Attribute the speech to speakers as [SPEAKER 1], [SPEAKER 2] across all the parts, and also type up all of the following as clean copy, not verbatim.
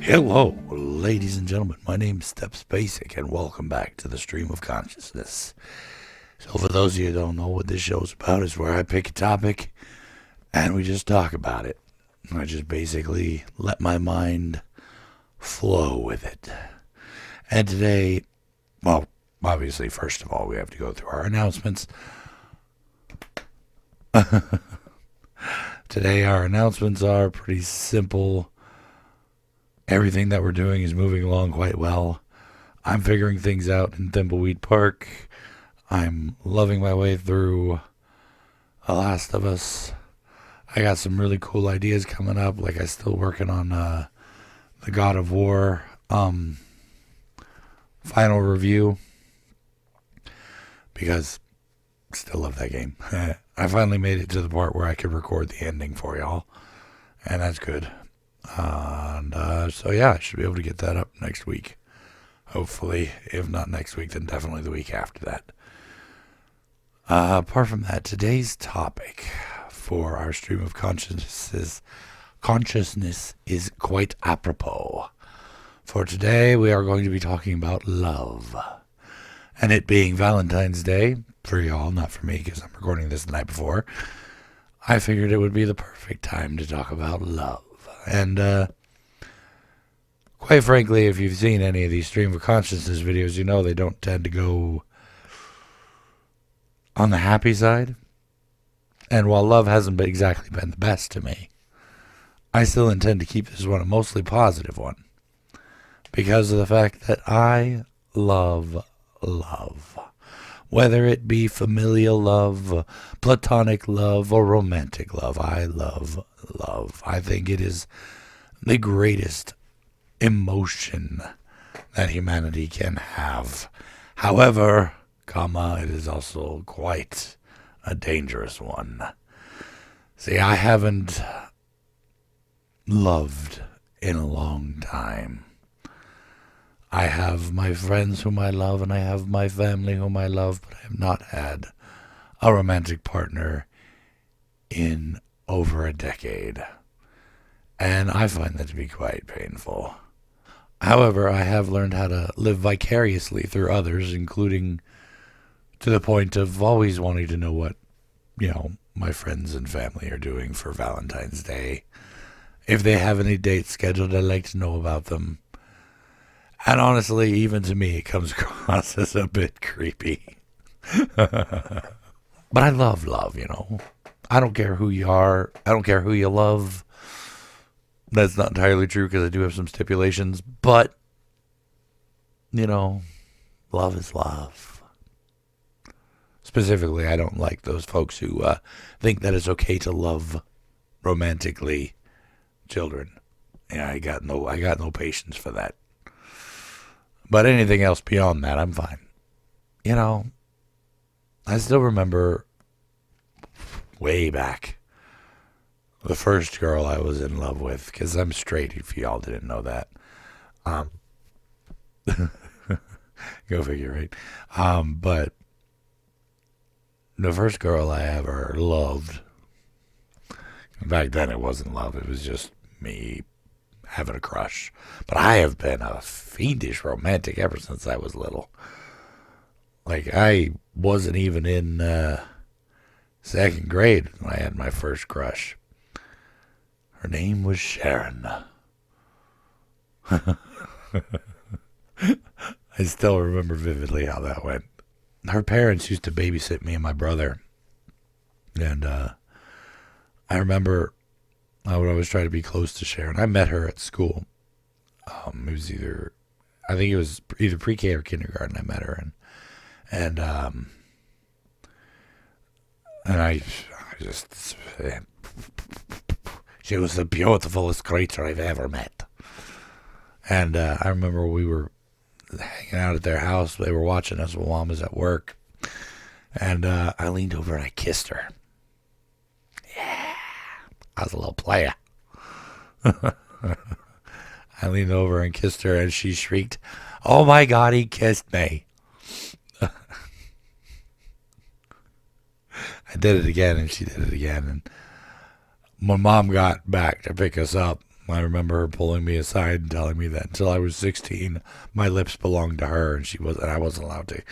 [SPEAKER 1] Hello, ladies and gentlemen. My name's Stepsbasic, and welcome back to the Stream of Consciousness. So, for those of you who don't know what this show's about, is where I pick a topic and we just talk about it. I just basically let my mind flow with it. And today, well, obviously, first of all, we have to go through our announcements. Today, our announcements are pretty simple. Everything that we're doing is moving along quite well. I'm figuring things out in Thimbleweed Park. I'm loving my way through The Last of Us. I got some really cool ideas coming up. Like, I'm still working on the God of War final review. Because I still love that game. I finally made it to the part where I could record the ending for y'all. And that's good. So yeah, I should be able to get that up next week. Hopefully, if not next week, then definitely the week after that. Apart from that, today's topic for our stream of consciousness is quite apropos. For today, we are going to be talking about love. And it being Valentine's Day, for y'all, not for me, because I'm recording this the night before, I figured it would be the perfect time to talk about love. And quite frankly, if you've seen any of these stream of consciousness videos, you know they don't tend to go on the happy side. And while love hasn't exactly been the best to me, I still intend to keep this one a mostly positive one. Because of the fact that I love love. Whether it be familial love, platonic love, or romantic love, I love love. I think it is the greatest emotion that humanity can have. However, it is also quite a dangerous one. See, I haven't loved in a long time. I have my friends whom I love, and I have my family whom I love, but I have not had a romantic partner in over a decade. And I find that to be quite painful. However, I have learned how to live vicariously through others, including to the point of always wanting to know what, my friends and family are doing for Valentine's Day. If they have any dates scheduled, I'd like to know about them. And honestly, even to me, it comes across as a bit creepy. But I love love, I don't care who you are. I don't care who you love. That's not entirely true because I do have some stipulations. But, love is love. Specifically, I don't like those folks who think that it's okay to love romantically children. Yeah, I got no patience for that. But anything else beyond that, I'm fine. I still remember way back the first girl I was in love with, because I'm straight, if y'all didn't know that. Go figure, right? But the first girl I ever loved, back then it wasn't love, it was just me having a crush. But I have been a fiendish romantic ever since I was little. Like, I wasn't even in second grade when I had my first crush. Her name was Sharon. I still remember vividly how that went. Her parents used to babysit me and my brother. And I remember I would always try to be close to Sharon. I met her at school. It was I think it was either pre-K or kindergarten I met her in. And I just, she was the beautifulest creature I've ever met. And I remember we were hanging out at their house. They were watching us while Mom was at work. And I leaned over and I kissed her. Yeah, I was a little player. I leaned over and kissed her, and she shrieked, "Oh my God, he kissed me." I did it again, and she did it again. And when Mom got back to pick us up, I remember her pulling me aside and telling me that until I was 16, my lips belonged to her, and I wasn't allowed to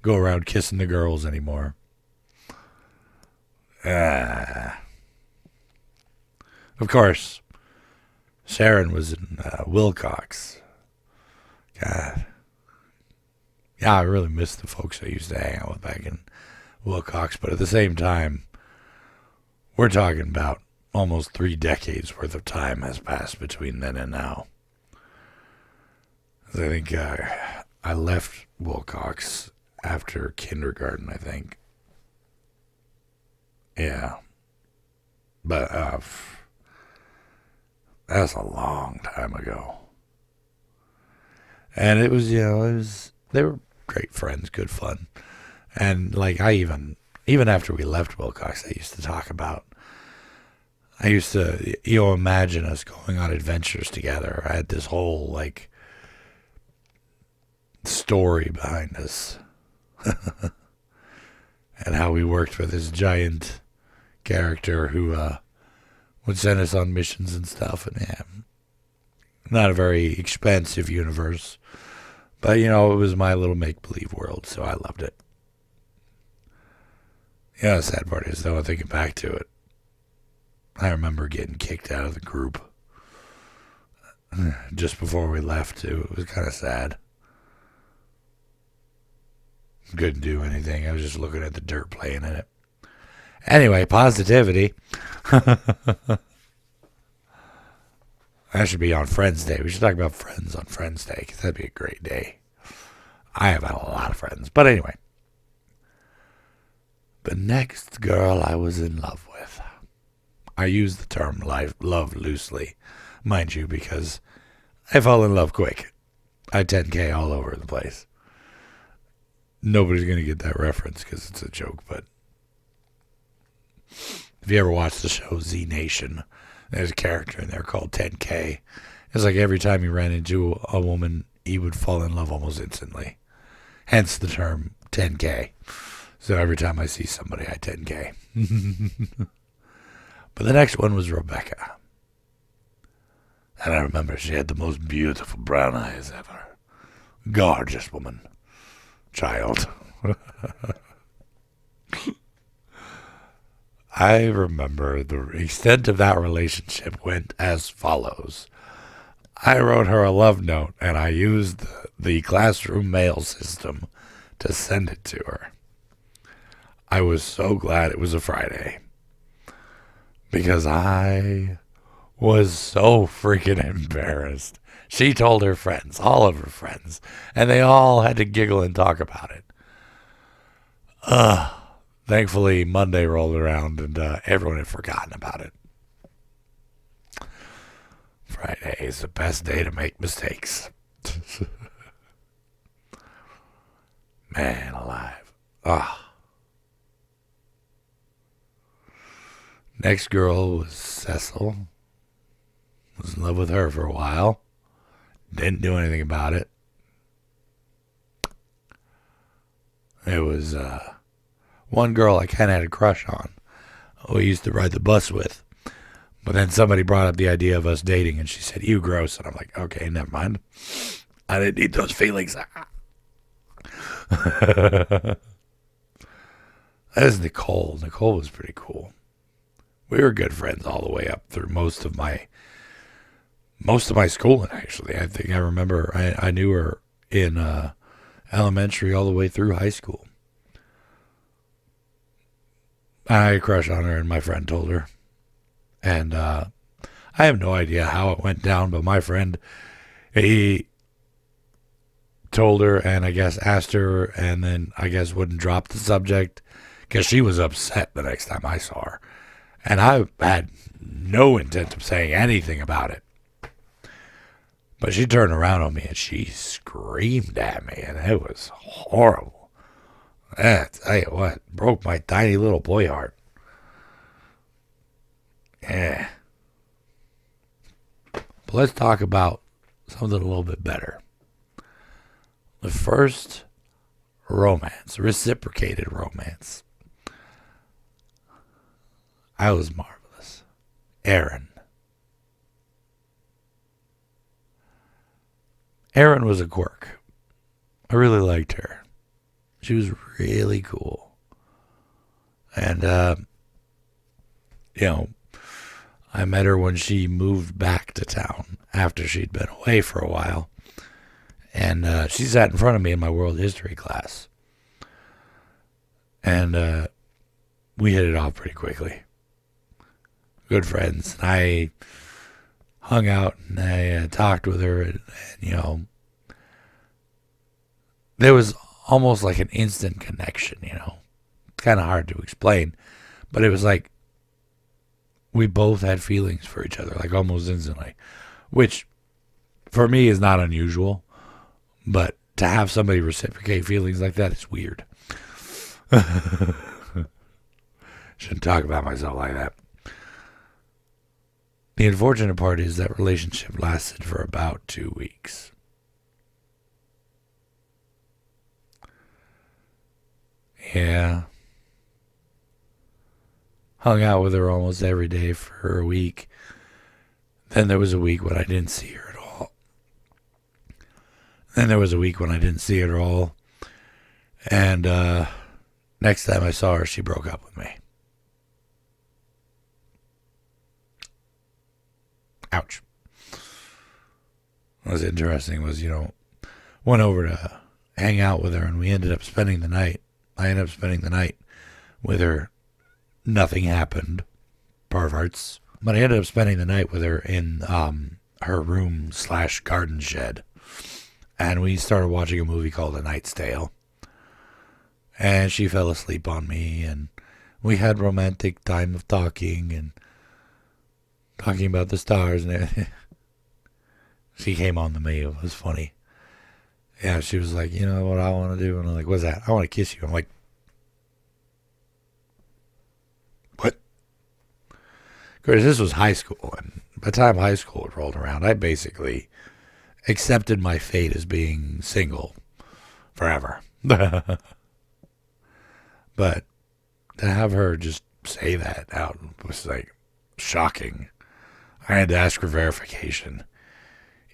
[SPEAKER 1] go around kissing the girls anymore. Of course, Sharon was in Wilcox. God. Yeah, I really miss the folks I used to hang out with back in Wilcox, but at the same time, we're talking about almost 3 decades worth of time has passed between then and now. I think I left Wilcox after kindergarten, I think. Yeah. But that's a long time ago. And it was, they were great friends, good fun. And like even after we left Wilcox, I used to, imagine us going on adventures together. I had this whole, like, story behind us. And how we worked with this giant character who would send us on missions and stuff. And yeah, not a very expansive universe. But, it was my little make-believe world, so I loved it. The sad part is, though, thinking back to it, I remember getting kicked out of the group just before we left, too. It was kind of sad. Couldn't do anything. I was just looking at the dirt playing in it. Anyway, positivity. That should be on Friends Day. We should talk about friends on Friends Day, because that'd be a great day. I have had a lot of friends. But anyway. The next girl I was in love with. I use the term love loosely, mind you, because I fall in love quick. I 10K all over the place. Nobody's going to get that reference because it's a joke, but if you ever watch the show Z Nation, there's a character in there called 10K. It's like every time he ran into a woman, he would fall in love almost instantly. Hence the term 10K. So every time I see somebody, I 10K. But the next one was Rebecca. And I remember she had the most beautiful brown eyes ever. Gorgeous woman. Child. I remember the extent of that relationship went as follows. I wrote her a love note, and I used the classroom mail system to send it to her. I was so glad it was a Friday, because I was so freaking embarrassed. She told her friends, all of her friends, and they all had to giggle and talk about it. Thankfully, Monday rolled around, and everyone had forgotten about it. Friday is the best day to make mistakes. Man alive. Next girl was Cecil. Was in love with her for a while. Didn't do anything about it. There was one girl I kind of had a crush on. We used to ride the bus with. But then somebody brought up the idea of us dating, and she said, "You gross." And I'm like, okay, never mind. I didn't need those feelings. That is Nicole. Nicole was pretty cool. We were good friends all the way up through most of my schooling, actually. I think I remember I knew her in elementary all the way through high school. I had a crush on her, and my friend told her. And I have no idea how it went down, but my friend, he told her and I guess asked her, and then I guess wouldn't drop the subject because she was upset the next time I saw her. And I had no intent of saying anything about it. But she turned around on me and she screamed at me, and it was horrible. I tell you what, broke my tiny little boy heart. Yeah. But let's talk about something a little bit better. The first romance, reciprocated romance. I was marvelous. Erin. Erin was a quirk. I really liked her. She was really cool. And, you know, I met her when she moved back to town after she'd been away for a while. And she sat in front of me in my world history class. And we hit it off pretty quickly. Good friends. And I hung out and I talked with her. And, you know, there was almost like an instant connection, you know. It's kind of hard to explain. But it was like we both had feelings for each other, like almost instantly. Which, for me, is not unusual. But to have somebody reciprocate feelings like that is weird. Shouldn't talk about myself like that. The unfortunate part is that relationship lasted for about 2 weeks. Yeah. Hung out with her almost every day for a week. Then there was a week when I didn't see her at all. Then there was a week when I didn't see her at all. And next time I saw her, she broke up with me. Ouch. What was interesting was, you know, went over to hang out with her and we ended up spending the night. I ended up spending the night with her. Nothing happened. Perverts. But I ended up spending the night with her in her room / garden shed. And we started watching a movie called A Knight's Tale. And she fell asleep on me and we had romantic time of talking and talking about the stars and everything. She came on to me. It was funny. Yeah, she was like, you know what I want to do? And I'm like, what's that? I want to kiss you. I'm like, what? Because this was high school. And by the time high school rolled around, I basically accepted my fate as being single forever. But to have her just say that out was like shocking. I had to ask for verification,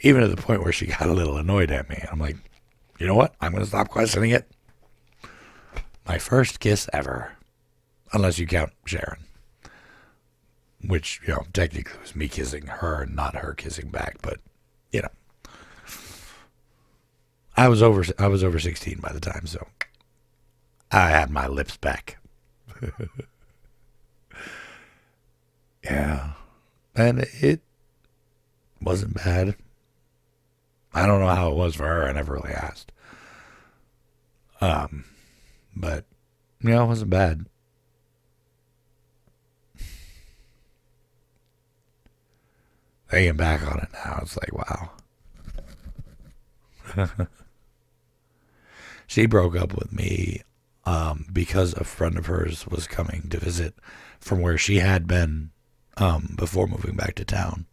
[SPEAKER 1] even to the point where she got a little annoyed at me. I'm like, you know what? I'm going to stop questioning it. My first kiss ever, unless you count Sharon, which, you know, technically was me kissing her and not her kissing back. But, you know, I was over 16 by the time, so I had my lips back. Yeah. And it wasn't bad. I don't know how it was for her. I never really asked. But, you know, it wasn't bad. Thinking back on it now, it's like, wow. She broke up with me because a friend of hers was coming to visit from where she had been before moving back to town.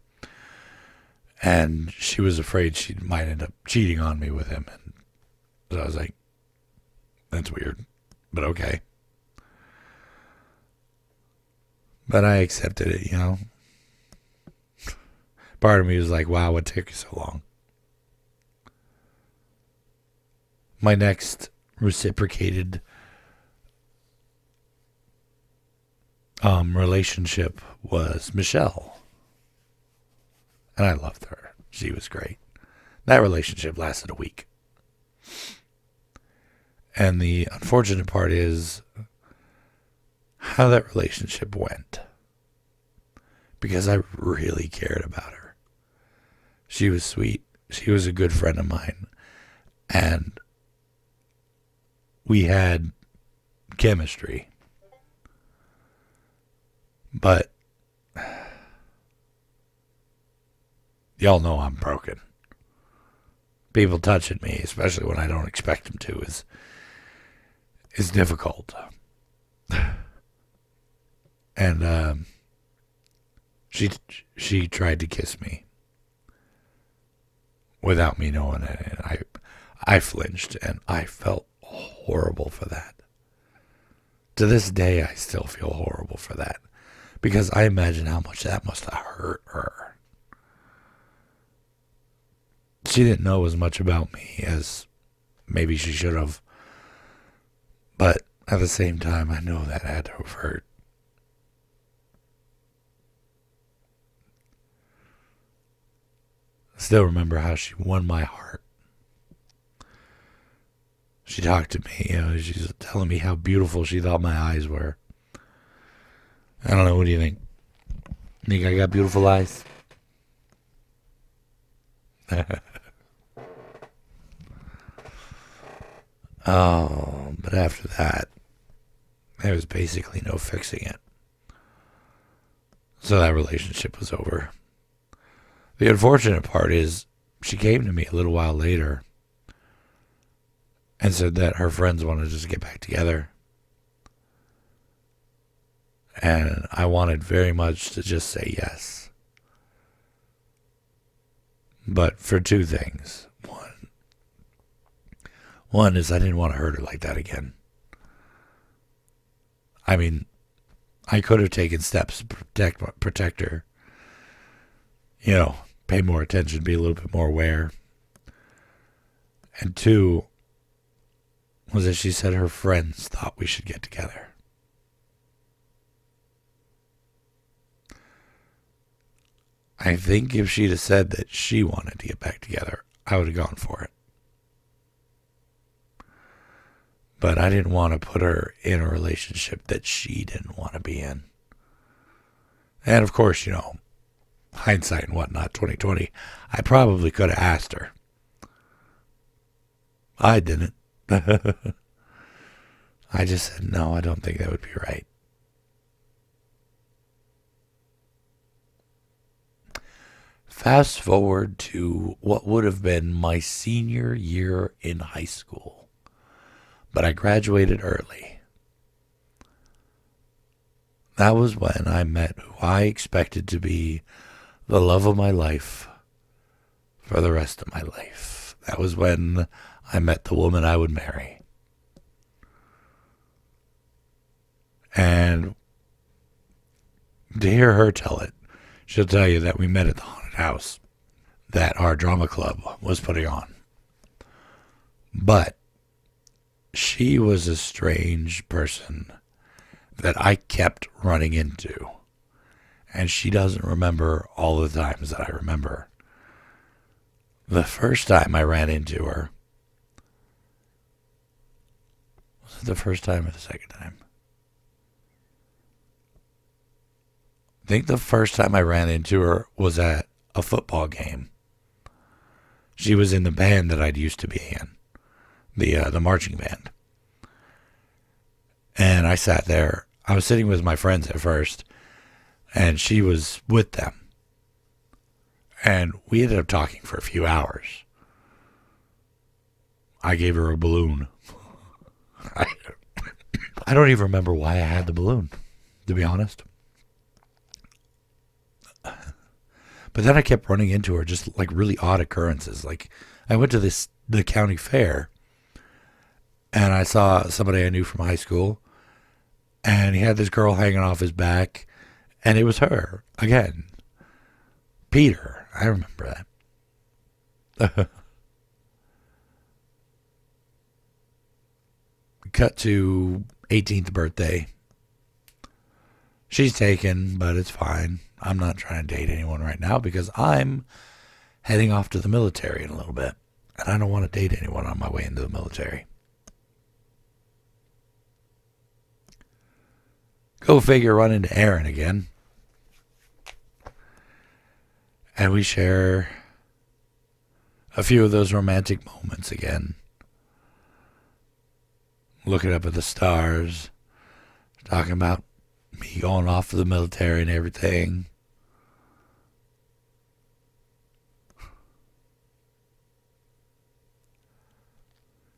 [SPEAKER 1] And she was afraid she might end up cheating on me with him. And so I was like, that's weird, but okay. But I accepted it, you know. Part of me was like, wow, what took you so long? My next reciprocated relationship was Michelle. And I loved her. She was great. That relationship lasted a week. And the unfortunate part is how that relationship went. Because I really cared about her. She was sweet. She was a good friend of mine. And we had chemistry. But y'all know I'm broken. People touching me, especially when I don't expect them to, is difficult. And she tried to kiss me without me knowing it, and I flinched, and I felt horrible for that. To this day, I still feel horrible for that, because I imagine how much that must have hurt her. She didn't know as much about me as maybe she should have. But at the same time, I know that had to have hurt. I still remember how she won my heart. She talked to me, she's telling me how beautiful she thought my eyes were. I don't know, what do you think? Think I got beautiful eyes? Oh, but after that, there was basically no fixing it. So that relationship was over. The unfortunate part is she came to me a little while later and said that her friends wanted us to get back together. And I wanted very much to just say yes. But for two things. One is I didn't want to hurt her like that again. I mean, I could have taken steps to protect her. Pay more attention, be a little bit more aware. And two was that she said her friends thought we should get together. I think if she'd have said that she wanted to get back together, I would have gone for it. But I didn't want to put her in a relationship that she didn't want to be in. And of course, hindsight and whatnot, 2020, I probably could have asked her. I didn't. I just said, no, I don't think that would be right. Fast forward to what would have been my senior year in high school. But I graduated early. That was when I met who I expected to be the love of my life for the rest of my life. That was when I met the woman I would marry. And to hear her tell it, she'll tell you that we met at the haunted house that our drama club was putting on. But she was a strange person that I kept running into. And she doesn't remember all the times that I remember. The first time I ran into her, was it the first time or the second time? I think the first time I ran into her was at a football game. She was in the band that I'd used to be in. The marching band. And I sat there. I was sitting with my friends at first, and she was with them. And we ended up talking for a few hours. I gave her a balloon. I don't even remember why I had the balloon, to be honest. But then I kept running into her, just like really odd occurrences. Like I went to the county fair, and I saw somebody I knew from high school, and he had this girl hanging off his back, and it was her again. Peter, I remember that. Cut to 18th birthday. She's taken, but it's fine. I'm not trying to date anyone right now because I'm heading off to the military in a little bit, and I don't want to date anyone on my way into the military. Go figure, run into Aaron again. And we share a few of those romantic moments again. Looking up at the stars, talking about me going off to the military and everything.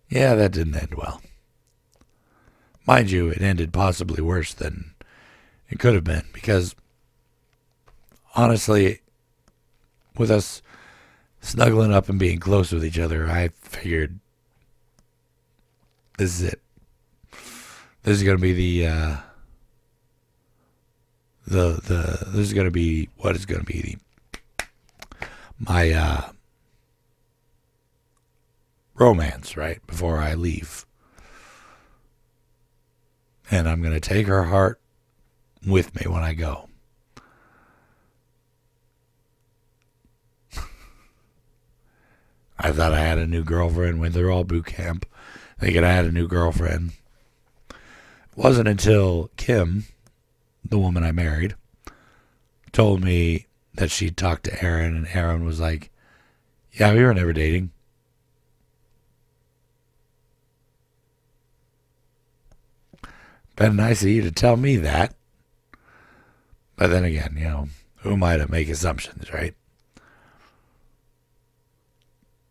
[SPEAKER 1] Yeah, that didn't end well. Mind you, it ended possibly worse than it could have been because, honestly, with us snuggling up and being close with each other, I figured this is it. This is going to be this is going to be what is going to be my romance, right, before I leave. And I'm going to take her heart with me when I go. I thought I had a new girlfriend when they're all boot camp. Thinking I had a new girlfriend. It wasn't until Kim, the woman I married, told me that she talked to Aaron, and Aaron was like, yeah, we were never dating. Been nice of you to tell me that. But then again, who am I to make assumptions, right?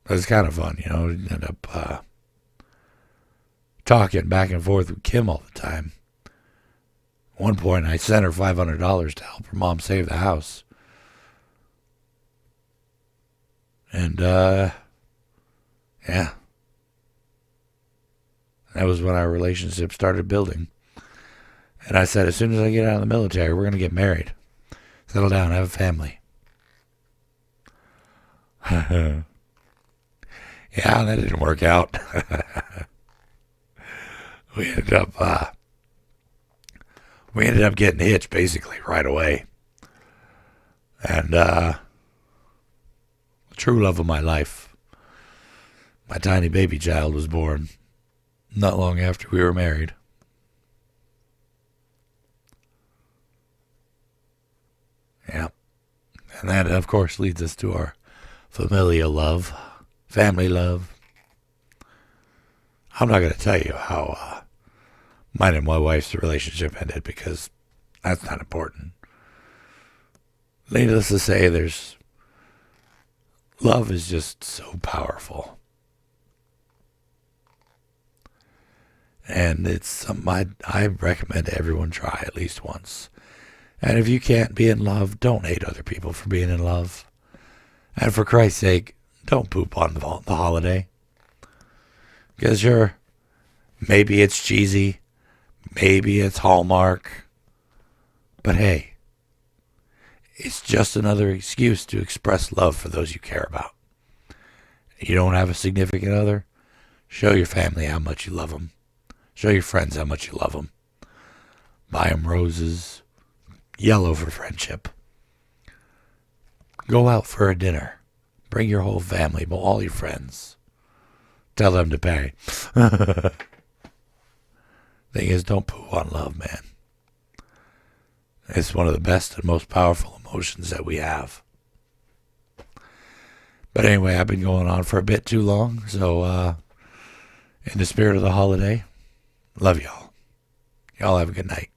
[SPEAKER 1] But it's kind of fun, end up talking back and forth with Kim all the time. At one point, I sent her $500 to help her mom save the house. And, yeah. That was when our relationship started building. And I said, as soon as I get out of the military, we're going to get married. Settle down, have a family. Yeah, that didn't work out. We ended up getting hitched basically right away. And the true love of my life, my tiny baby child, was born not long after we were married. Yeah. And that, of course, leads us to our familial love, family love. I'm not going to tell you how mine and my wife's relationship ended because that's not important. Needless to say, love is just so powerful. And it's something I recommend everyone try at least once. And if you can't be in love, don't hate other people for being in love. And for Christ's sake, don't poop on the holiday. Because maybe it's cheesy, maybe it's Hallmark, but hey, it's just another excuse to express love for those you care about. You don't have a significant other? Show your family how much you love them. Show your friends how much you love them. Buy them roses. Yellow for friendship. Go out for a dinner. Bring your whole family, all your friends. Tell them to pay. Thing is, don't poo on love, man. It's one of the best and most powerful emotions that we have. But anyway, I've been going on for a bit too long, so in the spirit of the holiday, love y'all. Y'all have a good night.